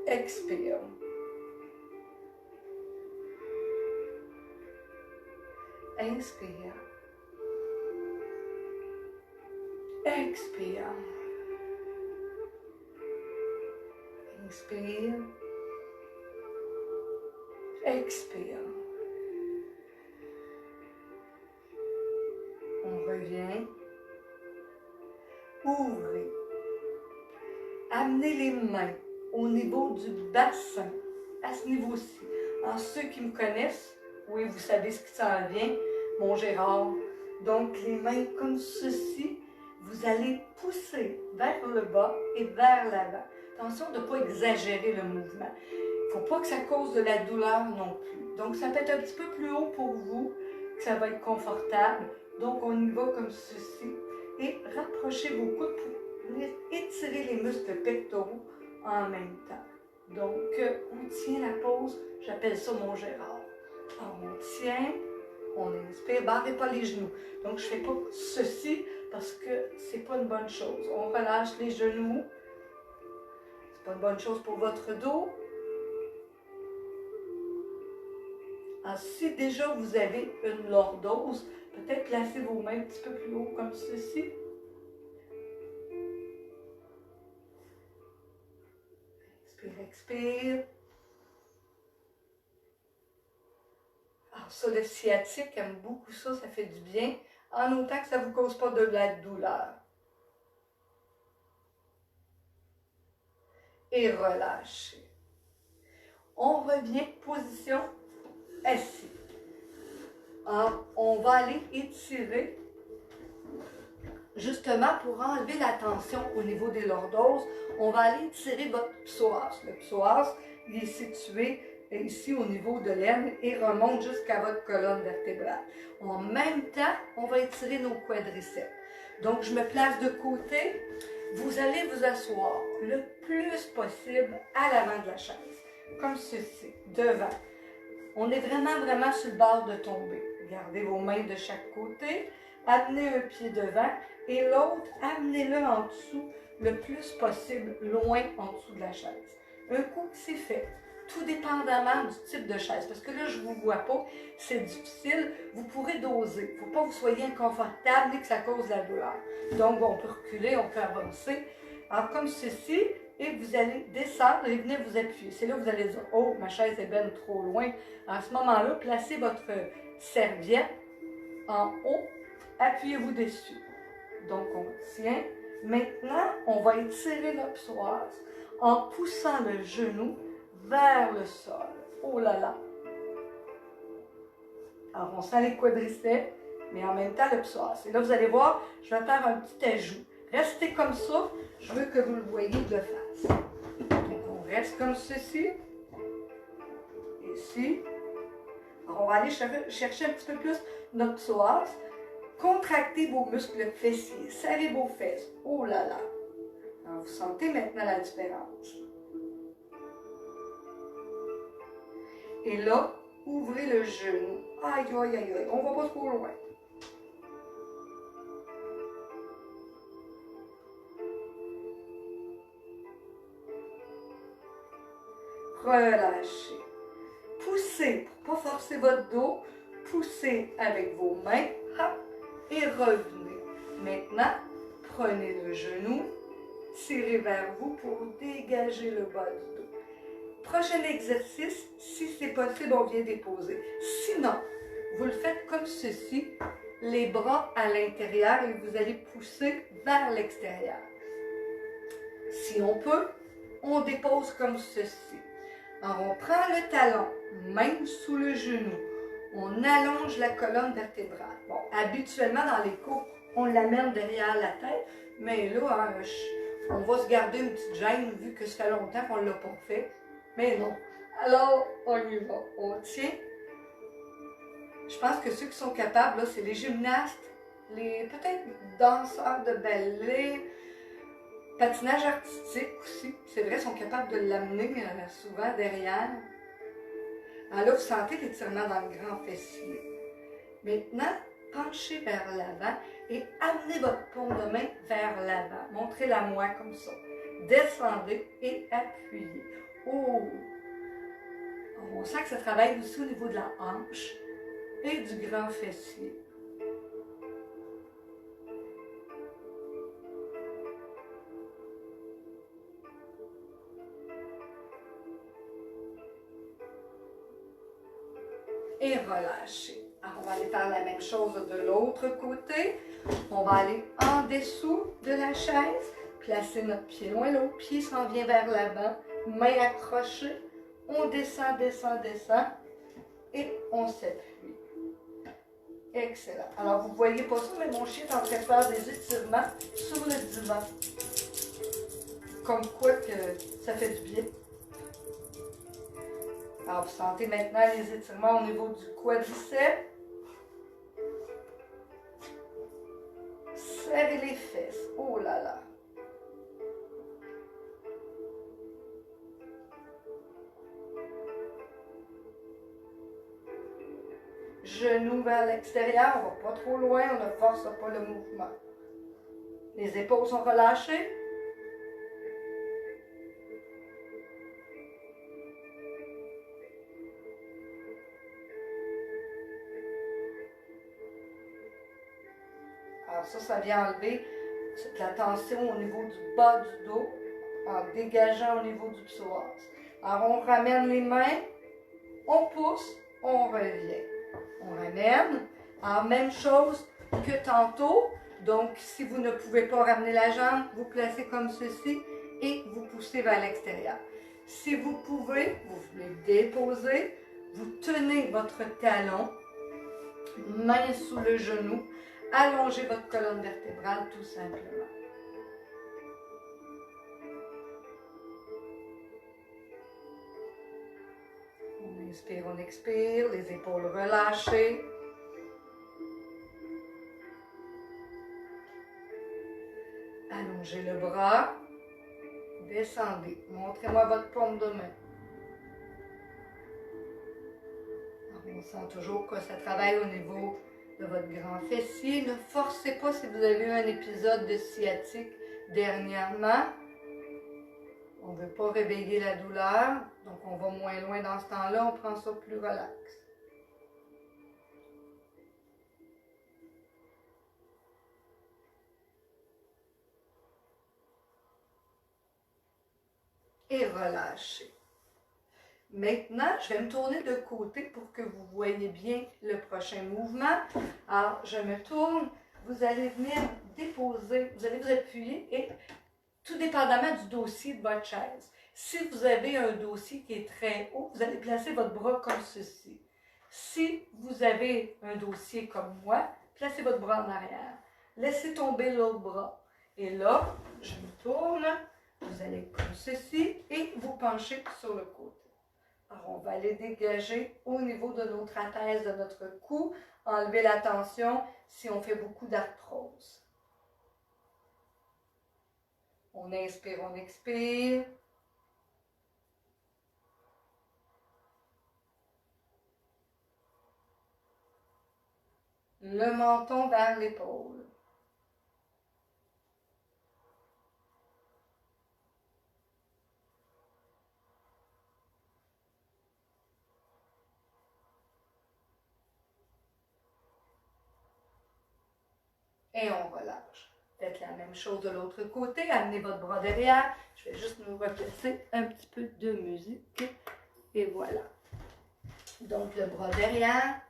Expire. Inspire. Expire. Inspire. Expire. On revient. Ouvrez. Amenez les mains au niveau du bassin, à ce niveau-ci. Alors, ceux qui me connaissent, oui, vous savez ce qui s'en vient, mon Gérard. Donc, les mains comme ceci, vous allez pousser vers le bas et vers l'avant. Attention de ne pas exagérer le mouvement. Il ne faut pas que ça cause de la douleur non plus. Donc, ça peut être un petit peu plus haut pour vous, que ça va être confortable. Donc, on y va comme ceci. Et rapprochez vos coudes pour venir étirer les muscles pectoraux en même temps. Donc, on tient la pose. J'appelle ça mon Gérard. Alors, on tient, on inspire, barrez pas les genoux. Donc, je ne fais pas ceci parce que c'est pas une bonne chose. On relâche les genoux. C'est pas une bonne chose pour votre dos. Alors, si déjà vous avez une lordose, peut-être placez vos mains un petit peu plus haut comme ceci. Inspire, expire. Alors ça, le sciatique aime beaucoup ça, ça fait du bien, en autant que ça ne vous cause pas de la douleur. Et relâchez. On revient position assis. Alors, on va aller étirer, justement pour enlever la tension au niveau des lordoses, on va aller étirer votre psoas. Le psoas, il est situé ici au niveau de l'aine et remonte jusqu'à votre colonne vertébrale. En même temps, on va étirer nos quadriceps. Donc, je me place de côté. Vous allez vous asseoir le plus possible à l'avant de la chaise, comme ceci, devant. On est vraiment sur le bord de tomber. Gardez vos mains de chaque côté, amenez un pied devant et l'autre, amenez-le en dessous le plus possible loin en dessous de la chaise. Un coup que c'est fait, tout dépendamment du type de chaise, parce que là, je ne vous vois pas, c'est difficile, vous pourrez doser. Il ne faut pas que vous soyez inconfortable ni que ça cause la douleur. Donc, on peut reculer, on peut avancer. Alors, comme ceci, et vous allez descendre et venir vous appuyer. C'est là que vous allez dire, oh, ma chaise est bien trop loin. À ce moment-là, placez votre serviette en haut, appuyez-vous dessus. Donc, on tient. Maintenant, on va étirer notre psoas en poussant le genou vers le sol. Oh là là! Alors, on sent les quadriceps, mais en même temps le psoas. Et là, vous allez voir, je vais faire un petit ajout. Restez comme ça, je veux que vous le voyez de face. Donc, on reste comme ceci. Ici. Alors, on va aller chercher un petit peu plus notre psoas. Contractez vos muscles fessiers, serrez vos fesses. Oh là là! Alors, vous sentez maintenant la différence. Et là, ouvrez le genou. Aïe, aïe, aïe, aïe. On va pas trop loin. Relâchez. Poussez, pour ne pas forcer votre dos. Poussez avec vos mains. Hop, et revenez. Maintenant, prenez le genou. Tirez vers vous pour dégager le bas du dos. Prochain exercice, si c'est possible, on vient déposer. Sinon, vous le faites comme ceci, les bras à l'intérieur et vous allez pousser vers l'extérieur. Si on peut, on dépose comme ceci. Alors, on prend le talon, main sous le genou. On allonge la colonne vertébrale. Bon, habituellement, dans les cours, on l'amène derrière la tête, mais là, on va se garder une petite gêne vu que ça fait longtemps qu'on ne l'a pas fait. Mais non. Alors, on y va. On tient. Je pense que ceux qui sont capables, là, c'est les gymnastes, les peut-être danseurs de ballet, patinage artistique aussi. C'est vrai, ils sont capables de l'amener souvent derrière. Alors là, vous sentez l'étirement dans le grand fessier. Maintenant, penchez vers l'avant et amenez votre paume de main vers l'avant. Montrez-la moi comme ça. Descendez et appuyez. Oh! On sent que ça travaille aussi au niveau de la hanche et du grand fessier. Et relâchez. Alors, on va aller faire la même chose de l'autre côté. On va aller en dessous de la chaise, placer notre pied loin, l'autre pied s'en vient vers l'avant, main accrochée. On descend, descend, descend et on s'appuie. Excellent. Alors, vous ne voyez pas ça, mais mon chien est en train de faire des étirements sur le divan. Comme quoi que ça fait du bien. Alors, vous sentez maintenant les étirements au niveau du quadriceps. Serrez les fesses. Oh là là. Genoux vers l'extérieur, on ne va pas trop loin, on ne force pas le mouvement. Les épaules sont relâchées. Alors ça vient enlever la tension au niveau du bas du dos, en dégageant au niveau du psoas. Alors on ramène les mains, on pousse, on revient. On ramène. Alors, même chose que tantôt. Donc, si vous ne pouvez pas ramener la jambe, vous placez comme ceci et vous poussez vers l'extérieur. Si vous pouvez, vous venez déposer, vous tenez votre talon, main sous le genou, allongez votre colonne vertébrale tout simplement. On inspire, on expire, les épaules relâchées. Allongez le bras. Descendez. Montrez-moi votre paume de main. On sent toujours que ça travaille au niveau de votre grand fessier. Ne forcez pas si vous avez eu un épisode de sciatique Dernièrement, on ne veut pas réveiller la douleur, donc on va moins loin dans ce temps-là, on prend ça plus relax. Et relâchez. Maintenant, je vais me tourner de côté pour que vous voyez bien le prochain mouvement. Alors, je me tourne, vous allez venir déposer, vous allez vous appuyer et tout dépendamment du dossier de votre chaise. Si vous avez un dossier qui est très haut, vous allez placer votre bras comme ceci. Si vous avez un dossier comme moi, placez votre bras en arrière. Laissez tomber l'autre bras. Et là, je me tourne, vous allez comme ceci et vous penchez sur le côté. Alors, on va aller dégager au niveau de nos trapèzes, de notre cou, enlever la tension si on fait beaucoup d'arthrose. On inspire, on expire. Le menton vers l'épaule. Et on relâche. Faites la même chose de l'autre côté. Amenez votre bras derrière. Je vais juste nous replacer un petit peu de musique. Et voilà. Donc, le bras derrière.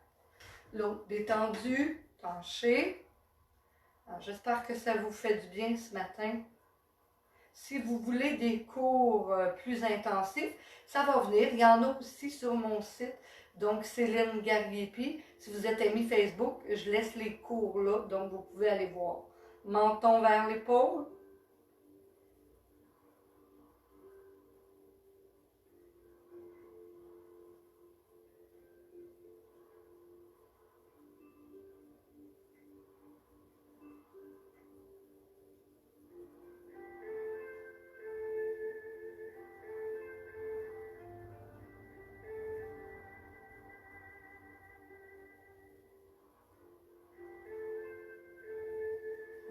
L'autre détendu. Penché. J'espère que ça vous fait du bien ce matin. Si vous voulez des cours plus intensifs, ça va venir. Il y en a aussi sur mon site. Donc, Céline Garguépi. Si vous êtes ami Facebook, je laisse les cours là, donc vous pouvez aller voir. Menton vers l'épaule.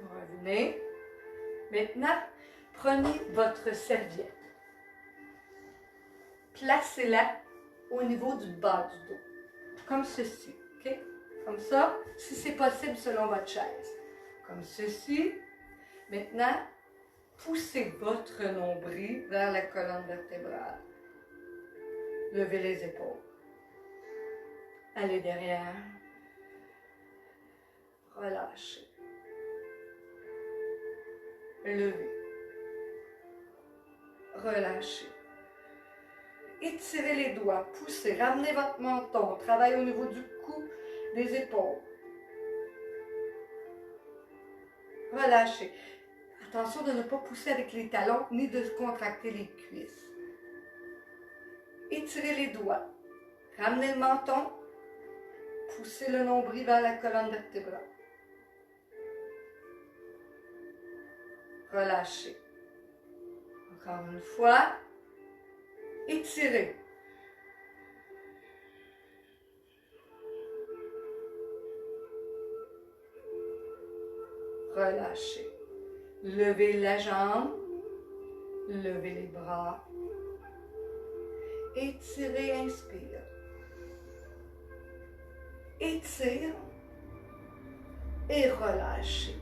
Revenez. Maintenant, prenez votre serviette. Placez-la au niveau du bas du dos. Comme ceci. OK? Comme ça, si c'est possible selon votre chaise. Comme ceci. Maintenant, poussez votre nombril vers la colonne vertébrale. Levez les épaules. Allez derrière. Relâchez. Levez. Relâchez. Étirez les doigts, poussez, ramenez votre menton, travaillez au niveau du cou, des épaules. Relâchez. Attention de ne pas pousser avec les talons, ni de contracter les cuisses. Étirez les doigts, ramenez le menton, poussez le nombril vers la colonne vertébrale. Relâchez. Encore une fois. Étirez. Relâchez. Levez la jambe. Levez les bras. Étirez, inspire. Étire. Et relâchez.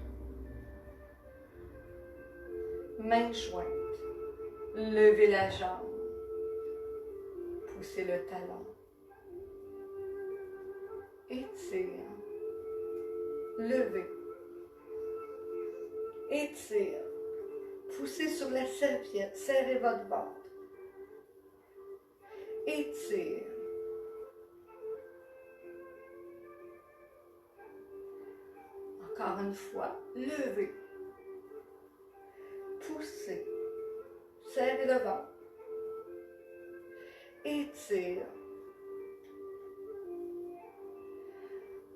Main jointe. Levez la jambe. Poussez le talon. Étire. Levez. Étire. Poussez sur la serviette. Serrez votre ventre. Étire. Encore une fois. Levez. Poussez. Serrez le ventre. Étire.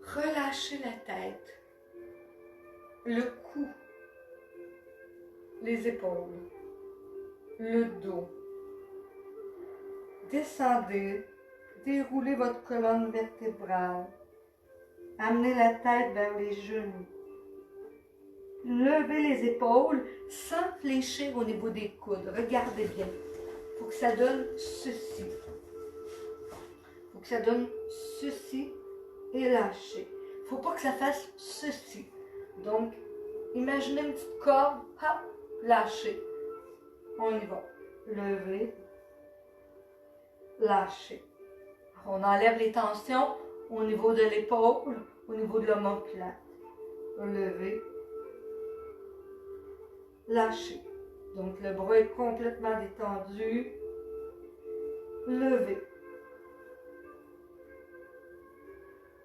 Relâchez la tête, le cou, les épaules, le dos. Descendez, déroulez votre colonne vertébrale. Amenez la tête vers les genoux. Levez les épaules sans fléchir au niveau des coudes. Regardez bien. Il faut que ça donne ceci. Il faut que ça donne ceci et lâcher. Il ne faut pas que ça fasse ceci. Donc, imaginez une petite corde. Hop, lâcher. On y va. Lever. Lâcher. On enlève les tensions au niveau de l'épaule, au niveau de l'omoplate. Lever. Lâcher. Donc, le bras est complètement détendu. Lever.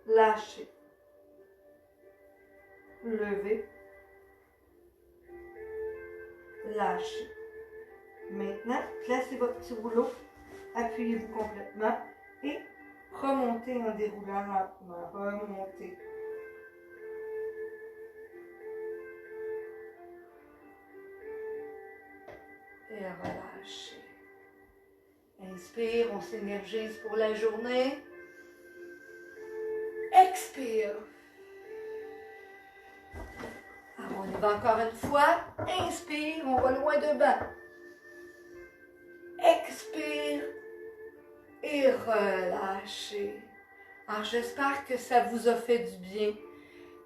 Lâcher. Lever. Lâcher. Maintenant, placez votre petit rouleau. Appuyez-vous complètement et remontez en déroulant lentement. Remontez. Et relâchez. Inspire, on s'énergise pour la journée. Expire. Alors, on y va encore une fois. Inspire, on va loin devant. Expire et relâchez. Alors, j'espère que ça vous a fait du bien,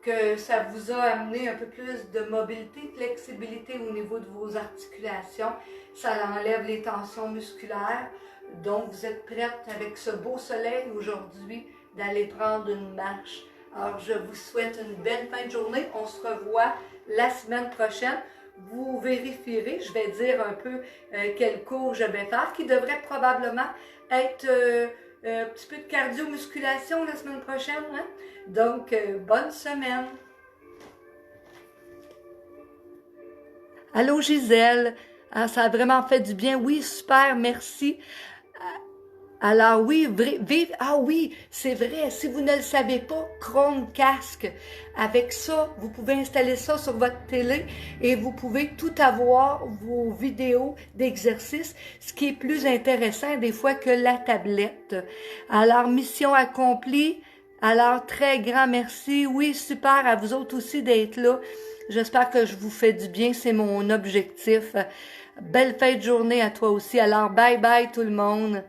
que ça vous a amené un peu plus de mobilité, de flexibilité au niveau de vos articulations. Ça enlève les tensions musculaires. Donc, vous êtes prête avec ce beau soleil aujourd'hui d'aller prendre une marche. Alors, je vous souhaite une belle fin de journée. On se revoit la semaine prochaine. Vous vérifierez, je vais dire un peu quel cours je vais faire, qui devrait probablement être un petit peu de cardio-musculation la semaine prochaine. Hein? Donc, bonne semaine! Allô Gisèle, ah, ça a vraiment fait du bien. Oui, super, merci. Alors oui, vive, ah oui, c'est vrai, si vous ne le savez pas, Chromecast, avec ça, vous pouvez installer ça sur votre télé et vous pouvez tout avoir, vos vidéos d'exercices, ce qui est plus intéressant des fois que la tablette. Alors, mission accomplie, alors très grand merci, oui, super, à vous autres aussi d'être là. J'espère que je vous fais du bien, c'est mon objectif. Belle fin de journée à toi aussi, alors bye bye tout le monde.